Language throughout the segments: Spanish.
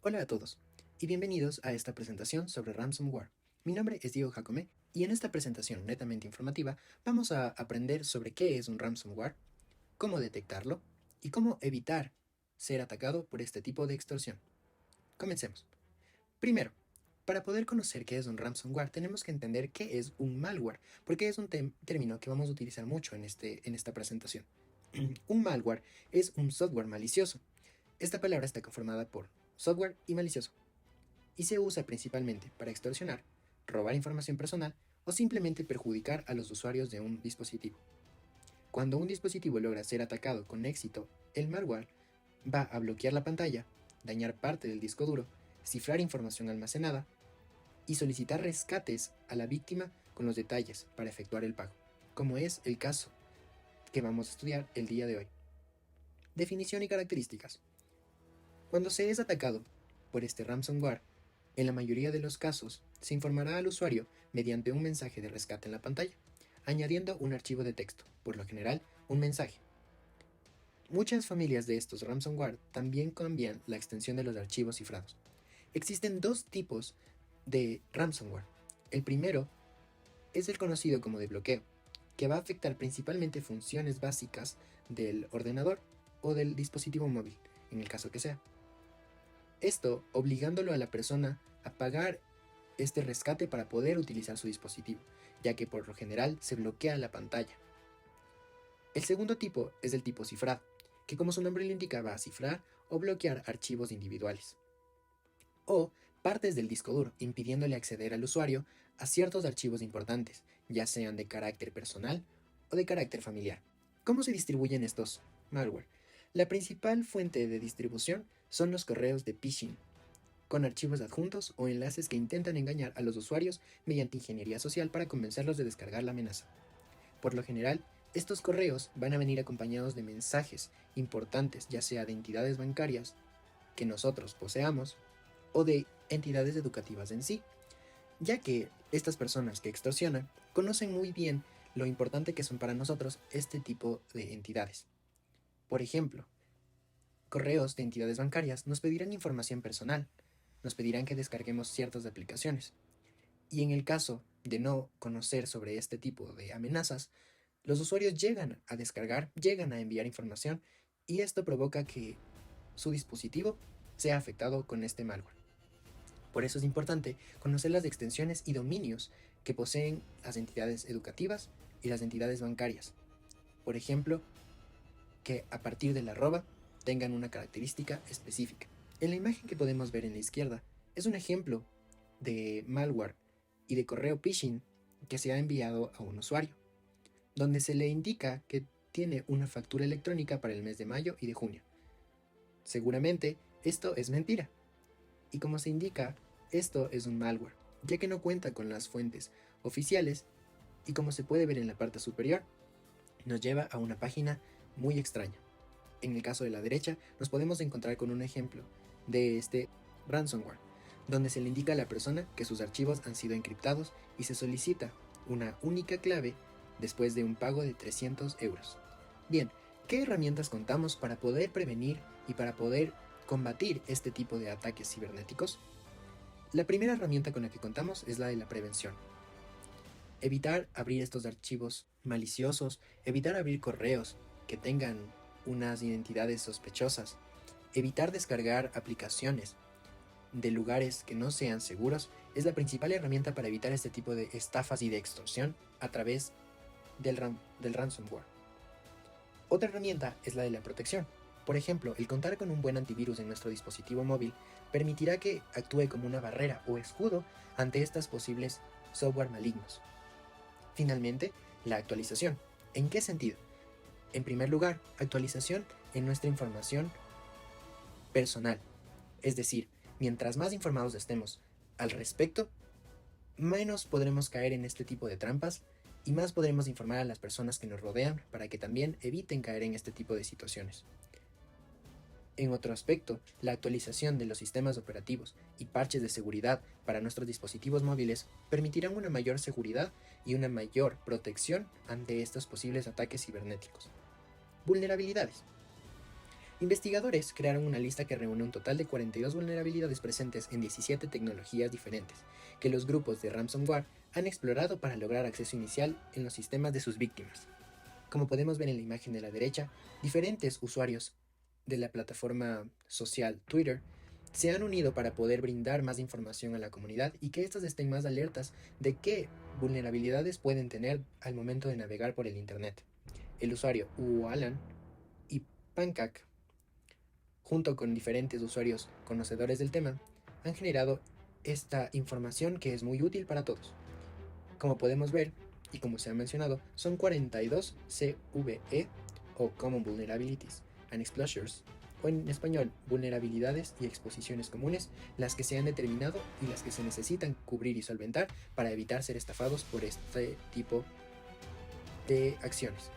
Hola a todos y bienvenidos a esta presentación sobre ransomware. Mi nombre es Diego Jacome y en esta presentación netamente informativa vamos a aprender sobre qué es un ransomware, cómo detectarlo y cómo evitar ser atacado por este tipo de extorsión. Comencemos. Primero, para poder conocer qué es un ransomware tenemos que entender qué es un malware, porque es un término que vamos a utilizar mucho en esta presentación. Un malware es un software malicioso. Esta palabra está conformada por software y malicioso, y se usa principalmente para extorsionar, robar información personal o simplemente perjudicar a los usuarios de un dispositivo. Cuando un dispositivo logra ser atacado con éxito, el malware va a bloquear la pantalla, dañar parte del disco duro, cifrar información almacenada y solicitar rescates a la víctima con los detalles para efectuar el pago, como es el caso que vamos a estudiar el día de hoy. Definición y características. Cuando se es atacado por este ransomware, en la mayoría de los casos, se informará al usuario mediante un mensaje de rescate en la pantalla, añadiendo un archivo de texto, por lo general un mensaje. Muchas familias de estos ransomware también cambian la extensión de los archivos cifrados. Existen dos tipos de ransomware. El primero es el conocido como de bloqueo, que va a afectar principalmente funciones básicas del ordenador o del dispositivo móvil, en el caso que sea. Esto obligándolo a la persona a pagar este rescate para poder utilizar su dispositivo, ya que por lo general se bloquea la pantalla. El segundo tipo es el tipo cifrado, que como su nombre lo indica va a cifrar o bloquear archivos individuales o partes del disco duro, impidiéndole acceder al usuario a ciertos archivos importantes, ya sean de carácter personal o de carácter familiar. ¿Cómo se distribuyen estos malware? La principal fuente de distribución son los correos de phishing, con archivos adjuntos o enlaces que intentan engañar a los usuarios mediante ingeniería social para convencerlos de descargar la amenaza. Por lo general, estos correos van a venir acompañados de mensajes importantes, ya sea de entidades bancarias que nosotros poseamos o de entidades educativas en sí, ya que estas personas que extorsionan conocen muy bien lo importante que son para nosotros este tipo de entidades. Por ejemplo, correos de entidades bancarias nos pedirán información personal, nos pedirán que descarguemos ciertas aplicaciones. Y en el caso de no conocer sobre este tipo de amenazas, los usuarios llegan a descargar, llegan a enviar información y esto provoca que su dispositivo sea afectado con este malware. Por eso es importante conocer las extensiones y dominios que poseen las entidades educativas y las entidades bancarias. Por ejemplo, que a partir del arroba tengan una característica específica. En la imagen que podemos ver en la izquierda es un ejemplo de malware y de correo phishing que se ha enviado a un usuario, donde se le indica que tiene una factura electrónica para el mes de mayo y de junio. Seguramente esto es mentira, y como se indica, esto es un malware, ya que no cuenta con las fuentes oficiales y como se puede ver en la parte superior, nos lleva a una página muy extraña. En el caso de la derecha, nos podemos encontrar con un ejemplo de este ransomware, donde se le indica a la persona que sus archivos han sido encriptados y se solicita una única clave después de un pago de 300 euros. Bien, ¿qué herramientas contamos para poder prevenir y para poder combatir este tipo de ataques cibernéticos? La primera herramienta con la que contamos es la de la prevención. Evitar abrir estos archivos maliciosos, evitar abrir correos que tengan unas identidades sospechosas, evitar descargar aplicaciones de lugares que no sean seguros es la principal herramienta para evitar este tipo de estafas y de extorsión a través del ransomware. Otra herramienta es la de la protección. Por ejemplo, el contar con un buen antivirus en nuestro dispositivo móvil permitirá que actúe como una barrera o escudo ante estos posibles software malignos. Finalmente, la actualización. ¿En qué sentido? En primer lugar, actualización en nuestra información personal. Es decir, mientras más informados estemos al respecto, menos podremos caer en este tipo de trampas y más podremos informar a las personas que nos rodean para que también eviten caer en este tipo de situaciones. En otro aspecto, la actualización de los sistemas operativos y parches de seguridad para nuestros dispositivos móviles permitirán una mayor seguridad y una mayor protección ante estos posibles ataques cibernéticos. Vulnerabilidades. Investigadores crearon una lista que reúne un total de 42 vulnerabilidades presentes en 17 tecnologías diferentes, que los grupos de ransomware han explorado para lograr acceso inicial en los sistemas de sus víctimas. Como podemos ver en la imagen de la derecha, diferentes usuarios de la plataforma social Twitter se han unido para poder brindar más información a la comunidad y que éstas estén más alertas de qué vulnerabilidades pueden tener al momento de navegar por el Internet. El usuario Alan y Pancake, junto con diferentes usuarios conocedores del tema, han generado esta información que es muy útil para todos. Como podemos ver, y como se ha mencionado, son 42 CVE o Common Vulnerabilities and Exposures, o en español, vulnerabilidades y exposiciones comunes, las que se han determinado y las que se necesitan cubrir y solventar para evitar ser estafados por este tipo de acciones.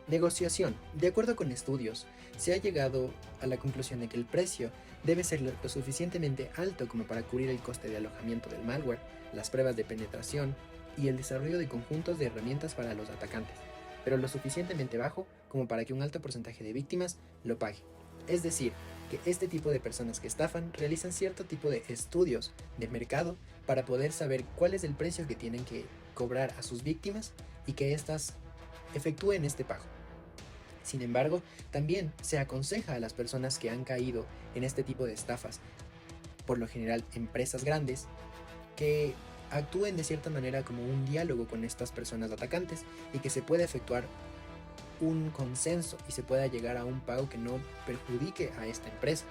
Negociación. De acuerdo con estudios, se ha llegado a la conclusión de que el precio debe ser lo suficientemente alto como para cubrir el coste de alojamiento del malware, las pruebas de penetración y el desarrollo de conjuntos de herramientas para los atacantes, pero lo suficientemente bajo como para que un alto porcentaje de víctimas lo pague. Es decir, que este tipo de personas que estafan realizan cierto tipo de estudios de mercado para poder saber cuál es el precio que tienen que cobrar a sus víctimas y que éstas efectúen este pago. Sin embargo, también se aconseja a las personas que han caído en este tipo de estafas, por lo general empresas grandes, que actúen de cierta manera como un diálogo con estas personas atacantes y que se pueda efectuar un consenso y se pueda llegar a un pago que no perjudique a esta empresa,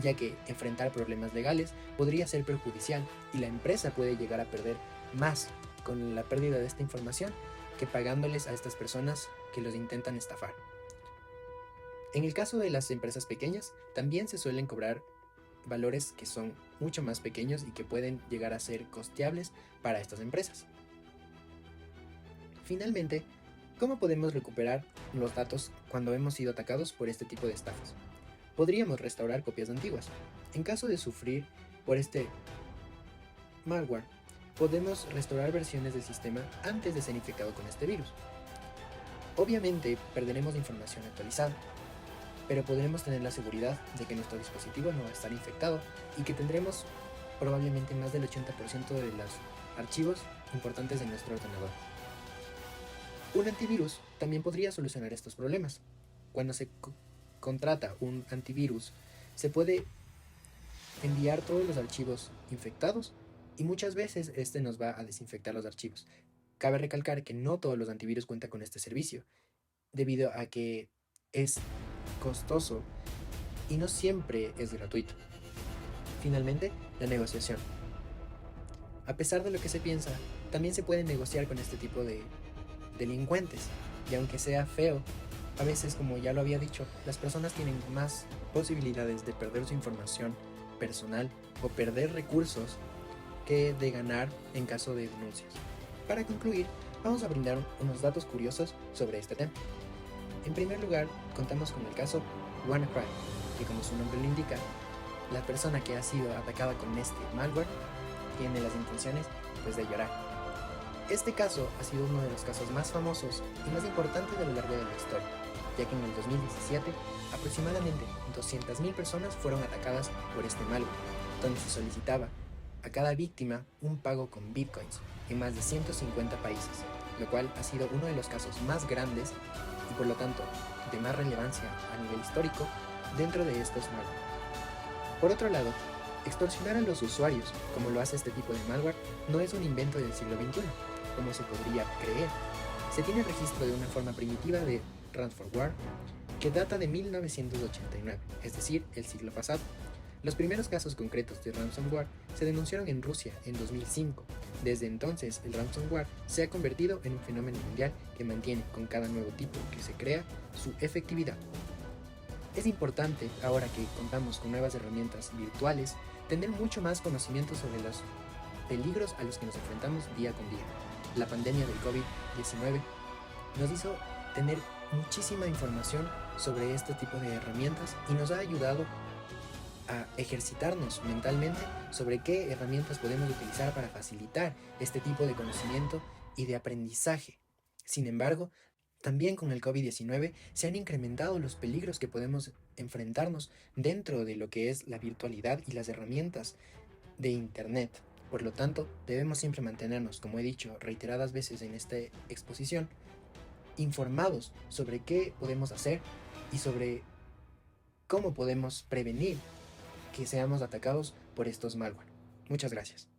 ya que enfrentar problemas legales podría ser perjudicial y la empresa puede llegar a perder más con la pérdida de esta información que pagándoles a estas personas que los intentan estafar. En el caso de las empresas pequeñas, también se suelen cobrar valores que son mucho más pequeños y que pueden llegar a ser costeables para estas empresas. Finalmente, ¿cómo podemos recuperar los datos cuando hemos sido atacados por este tipo de estafas? Podríamos restaurar copias antiguas. En caso de sufrir por este malware, podemos restaurar versiones del sistema antes de ser infectado con este virus. Obviamente perderemos información actualizada, pero podremos tener la seguridad de que nuestro dispositivo no va a estar infectado y que tendremos probablemente más del 80% de los archivos importantes de nuestro ordenador. Un antivirus también podría solucionar estos problemas. Cuando se contrata un antivirus, se puede enviar todos los archivos infectados y muchas veces este nos va a desinfectar los archivos. Cabe recalcar que no todos los antivirus cuentan con este servicio, debido a que es costoso y no siempre es gratuito. Finalmente, la negociación. A pesar de lo que se piensa, también se puede negociar con este tipo de delincuentes, y aunque sea feo, a veces, como ya lo había dicho, las personas tienen más posibilidades de perder su información personal o perder recursos que de ganar en caso de denuncias. Para concluir, vamos a brindar unos datos curiosos sobre este tema. En primer lugar, contamos con el caso WannaCry, que como su nombre lo indica, la persona que ha sido atacada con este malware tiene las intenciones de llorar. Este caso ha sido uno de los casos más famosos y más importantes a lo largo de la historia, ya que en el 2017 aproximadamente 200.000 personas fueron atacadas por este malware, donde se solicitaba a cada víctima un pago con bitcoins en más de 150 países, lo cual ha sido uno de los casos más grandes y por lo tanto de más relevancia a nivel histórico dentro de estos malware. Por otro lado, extorsionar a los usuarios, como lo hace este tipo de malware, no es un invento del siglo XXI, como se podría creer. Se tiene registro de una forma primitiva de ransomware que data de 1989, es decir, el siglo pasado. Los primeros casos concretos de ransomware se denunciaron en Rusia en 2005. Desde entonces, el ransomware se ha convertido en un fenómeno mundial que mantiene con cada nuevo tipo que se crea su efectividad. Es importante, ahora que contamos con nuevas herramientas virtuales, tener mucho más conocimiento sobre los peligros a los que nos enfrentamos día con día. La pandemia del COVID-19 nos hizo tener muchísima información sobre este tipo de herramientas y nos ha ayudado a ejercitarnos mentalmente sobre qué herramientas podemos utilizar para facilitar este tipo de conocimiento y de aprendizaje. Sin embargo, También con el COVID-19 se han incrementado los peligros que podemos enfrentarnos dentro de lo que es la virtualidad y las herramientas de Internet. Por lo tanto, debemos siempre mantenernos, como he dicho reiteradas veces en esta exposición, informados sobre qué podemos hacer y sobre cómo podemos prevenir que seamos atacados por estos malware. Muchas gracias.